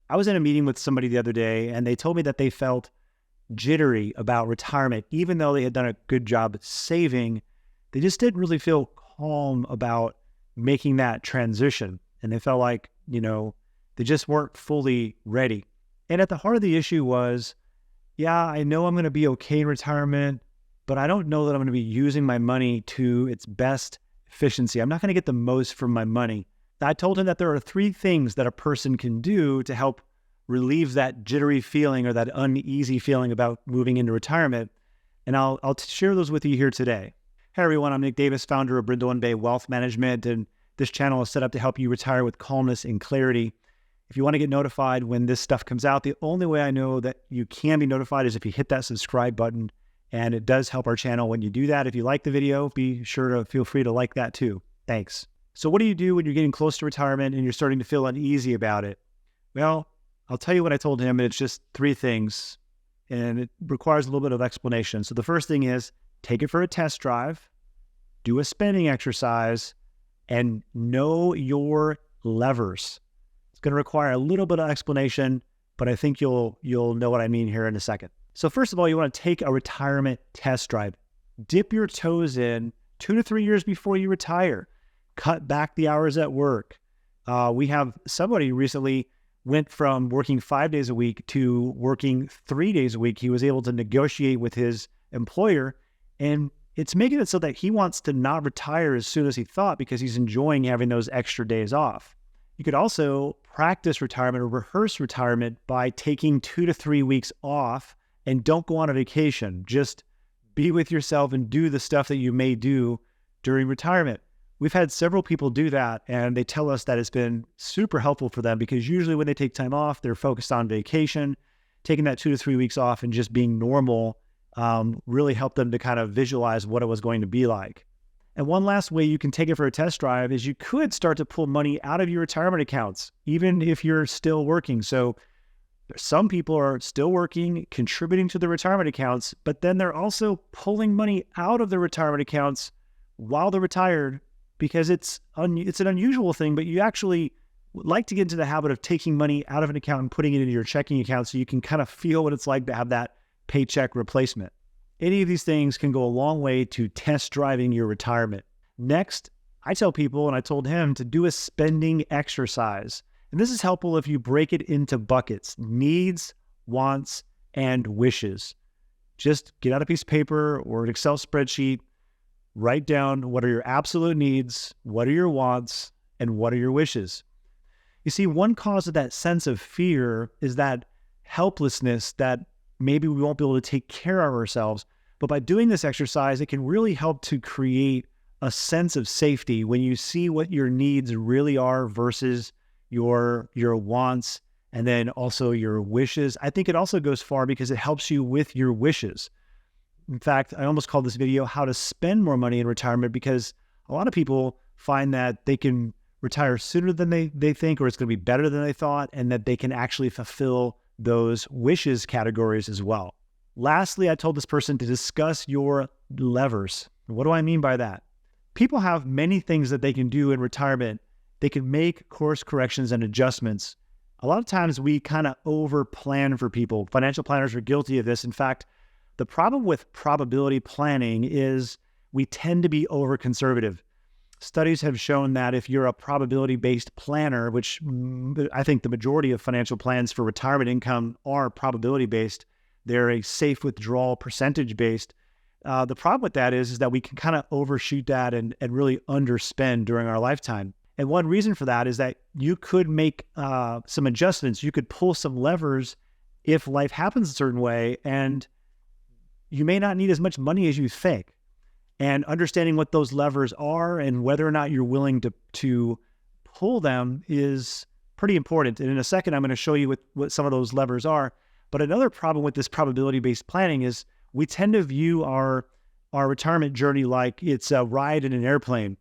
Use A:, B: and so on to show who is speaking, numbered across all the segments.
A: I was in a meeting with somebody the other day, and they told me that they felt jittery about retirement. Even though they had done a good job saving, they just didn't really feel calm about making that transition. And they felt like, they just weren't fully ready. And at the heart of the issue was, yeah, I know I'm going to be okay in retirement, but I don't know that I'm going to be using my money to its best efficiency. I'm not going to get the most from my money. I told him that there are 3 things that a person can do to help relieve that jittery feeling or that uneasy feeling about moving into retirement. And I'll share those with you here today. Hey everyone, I'm Nick Davis, founder of Brindle and Bay Wealth Management, and this channel is set up to help you retire with calmness and clarity. If you want to get notified when this stuff comes out, the only way I know that you can be notified is if you hit that subscribe button, and it does help our channel when you do that. If you like the video, be sure to feel free to like that too. Thanks. So what do you do when you're getting close to retirement and you're starting to feel uneasy about it? Well, I'll tell you what I told him, and it's just 3 things, and it requires a little bit of explanation. So the first thing is take it for a test drive, do a spending exercise, and know your levers. It's going to require a little bit of explanation, but I think you'll know what I mean here in a second. So first of all, you want to take a retirement test drive. Dip your toes in 2 to 3 years before you retire. Cut back the hours at work. We have somebody recently went from working 5 days a week to working 3 days a week. He was able to negotiate with his employer, and it's making it so that he wants to not retire as soon as he thought because he's enjoying having those extra days off. You could also practice retirement or rehearse retirement by taking 2 to 3 weeks off, and don't go on a vacation. Just be with yourself and do the stuff that you may do during retirement. We've had several people do that, and they tell us that it's been super helpful for them because usually when they take time off, they're focused on vacation. Taking that 2 to 3 weeks off and just being normal really helped them to kind of visualize what it was going to be like. And one last way you can take it for a test drive is you could start to pull money out of your retirement accounts, even if you're still working. So some people are still working, contributing to the retirement accounts, but then they're also pulling money out of the retirement accounts while they're retired, because it's an unusual thing, but you actually like to get into the habit of taking money out of an account and putting it into your checking account so you can kind of feel what it's like to have that paycheck replacement. Any of these things can go a long way to test driving your retirement. Next, I tell people, and I told him, to do a spending exercise. And this is helpful if you break it into buckets: needs, wants, and wishes. Just get out a piece of paper or an Excel spreadsheet, write down what are your absolute needs, what are your wants, and what are your wishes. You see, one cause of that sense of fear is that helplessness that maybe we won't be able to take care of ourselves. But by doing this exercise, it can really help to create a sense of safety when you see what your needs really are versus your wants, and then also your wishes. I think it also goes far because it helps you with your wishes. In fact, I almost called this video how to spend more money in retirement, because a lot of people find that they can retire sooner than they think, or it's going to be better than they thought, and that they can actually fulfill those wishes categories as well. Lastly, I told this person to discuss your levers. What do I mean by that? People have many things that they can do in retirement. They can make course corrections and adjustments. A lot of times we kind of over plan for people. Financial planners are guilty of this. In fact, the problem with probability planning is we tend to be over conservative. Studies have shown that if you're a probability-based planner, which I think the majority of financial plans for retirement income are probability-based, they're a safe withdrawal percentage-based. The problem with that is that we can kind of overshoot that and really underspend during our lifetime. And one reason for that is that you could make some adjustments. You could pull some levers if life happens a certain way, and you may not need as much money as you think. And understanding what those levers are and whether or not you're willing to pull them is pretty important. And in a second, I'm going to show you what some of those levers are. But another problem with this probability-based planning is we tend to view our retirement journey like it's a ride in an airplane.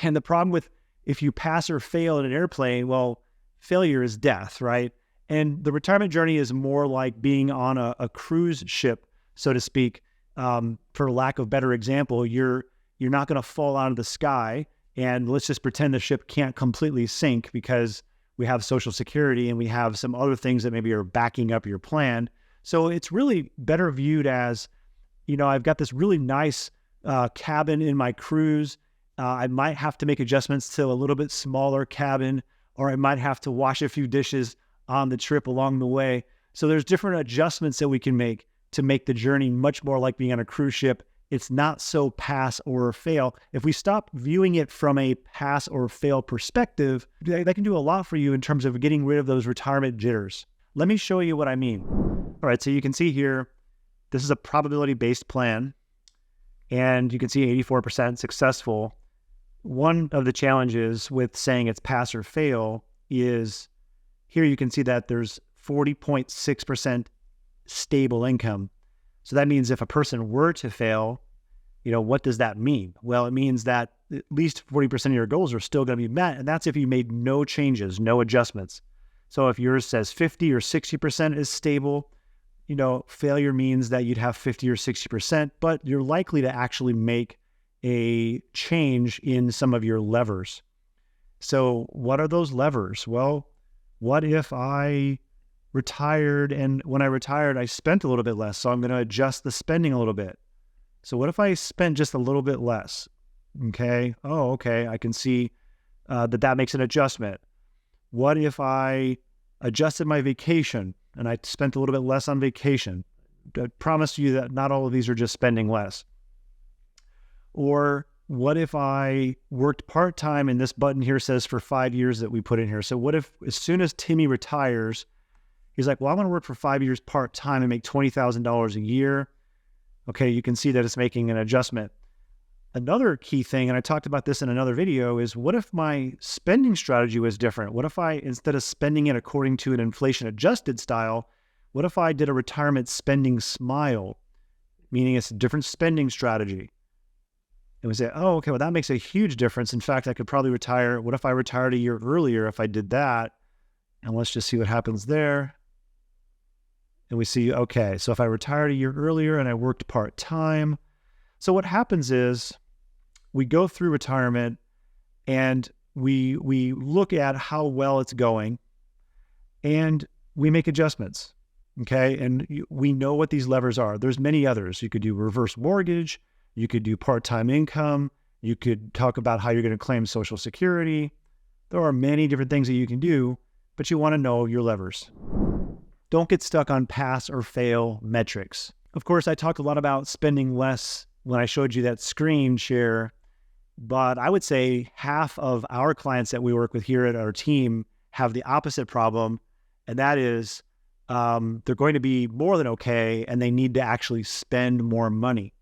A: And the problem with if you pass or fail in an airplane, well, failure is death, right? And the retirement journey is more like being on a cruise ship, so to speak. For lack of better example, you're not going to fall out of the sky, and let's just pretend the ship can't completely sink, because we have Social Security, and we have some other things that maybe are backing up your plan. So it's really better viewed as, I've got this really nice cabin in my cruise. I might have to make adjustments to a little bit smaller cabin, or I might have to wash a few dishes on the trip along the way. So there's different adjustments that we can make to make the journey much more like being on a cruise ship. It's not so pass or fail. If we stop viewing it from a pass or fail perspective, that can do a lot for you in terms of getting rid of those retirement jitters. Let me show you what I mean. All right, so you can see here, this is a probability-based plan, and you can see 84% successful. One of the challenges with saying it's pass or fail is here you can see that there's 40.6% stable income. So that means if a person were to fail, what does that mean? Well, it means that at least 40% of your goals are still going to be met, and that's if you made no changes, no adjustments. So if yours says 50 or 60% is stable, failure means that you'd have 50 or 60%, but you're likely to actually make a change in some of your levers. So what are those levers? Well, what if I retired, and when I retired, I spent a little bit less, so I'm going to adjust the spending a little bit. So what if I spent just a little bit less? Okay. Oh, okay. I can see that makes an adjustment. What if I adjusted my vacation and I spent a little bit less on vacation? I promise you that not all of these are just spending less. Or what if I worked part-time, and this button here says for 5 years that we put in here. So what if as soon as Timmy retires, he's like, well, I want to work for 5 years part-time and make $20,000 a year. Okay, you can see that it's making an adjustment. Another key thing, and I talked about this in another video, is what if my spending strategy was different? What if I, instead of spending it according to an inflation-adjusted style, what if I did a retirement spending smile, meaning it's a different spending strategy? And we say, oh, okay, well, that makes a huge difference. In fact, I could probably retire. What if I retired a year earlier if I did that? And let's just see what happens there. And we see, okay, so if I retired a year earlier and I worked part-time, so what happens is we go through retirement and we look at how well it's going and we make adjustments, okay? And we know what these levers are. There's many others. You could do reverse mortgage. You could do part-time income. You could talk about how you're going to claim Social Security. There are many different things that you can do, but you want to know your levers. Don't get stuck on pass or fail metrics. Of course, I talked a lot about spending less when I showed you that screen share, but I would say half of our clients that we work with here at our team have the opposite problem, and that is they're going to be more than okay, and they need to actually spend more money.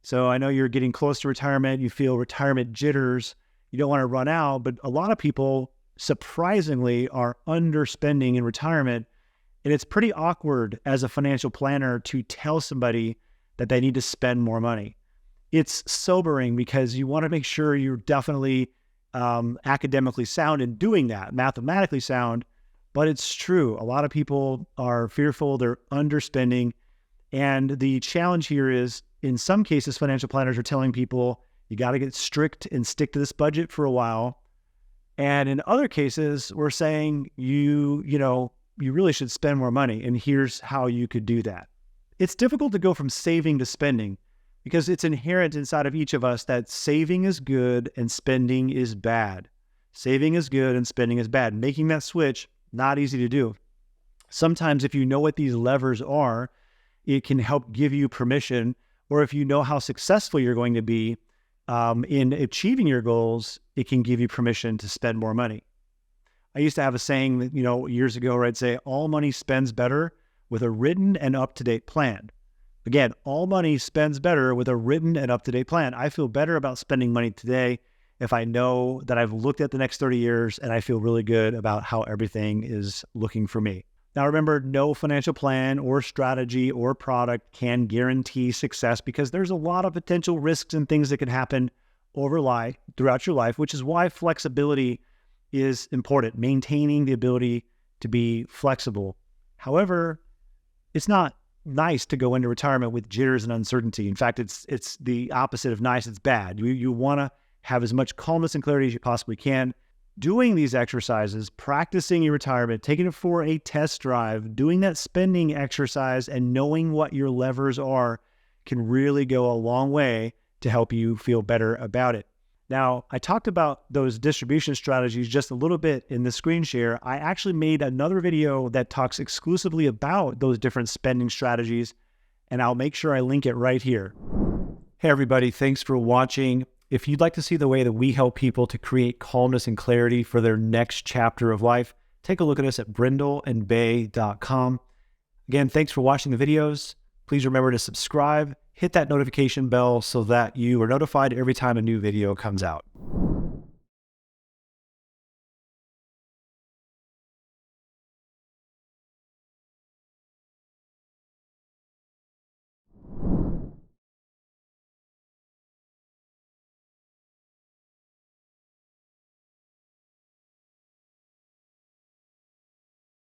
A: So I know you're getting close to retirement, you feel retirement jitters, you don't want to run out, but a lot of people, surprisingly, are underspending in retirement. And it's pretty awkward as a financial planner to tell somebody that they need to spend more money. It's sobering because you want to make sure you're definitely academically sound in doing that, mathematically sound, but it's true. A lot of people are fearful, they're underspending. And the challenge here is, in some cases, financial planners are telling people, you got to get strict and stick to this budget for a while. And in other cases, we're saying you really should spend more money, and here's how you could do that. It's difficult to go from saving to spending because it's inherent inside of each of us that saving is good and spending is bad. Saving is good and spending is bad. Making that switch, not easy to do. Sometimes if you know what these levers are, it can help give you permission, or if you know how successful you're going to be in achieving your goals, it can give you permission to spend more money. I used to have a saying that, years ago where I'd say, all money spends better with a written and up-to-date plan. Again, all money spends better with a written and up-to-date plan. I feel better about spending money today if I know that I've looked at the next 30 years and I feel really good about how everything is looking for me. Now, remember, no financial plan or strategy or product can guarantee success because there's a lot of potential risks and things that can happen throughout your life, which is why flexibility is important, maintaining the ability to be flexible. However, it's not nice to go into retirement with jitters and uncertainty. In fact, it's the opposite of nice, it's bad. You want to have as much calmness and clarity as you possibly can. Doing these exercises, practicing your retirement, taking it for a test drive, doing that spending exercise, and knowing what your levers are can really go a long way to help you feel better about it. Now, I talked about those distribution strategies just a little bit in the screen share. I actually made another video that talks exclusively about those different spending strategies, and I'll make sure I link it right here. Hey, everybody, thanks for watching. If you'd like to see the way that we help people to create calmness and clarity for their next chapter of life, take a look at us at brindleandbay.com. Again, thanks for watching the videos. Please remember to subscribe, hit that notification bell so that you are notified every time a new video comes out.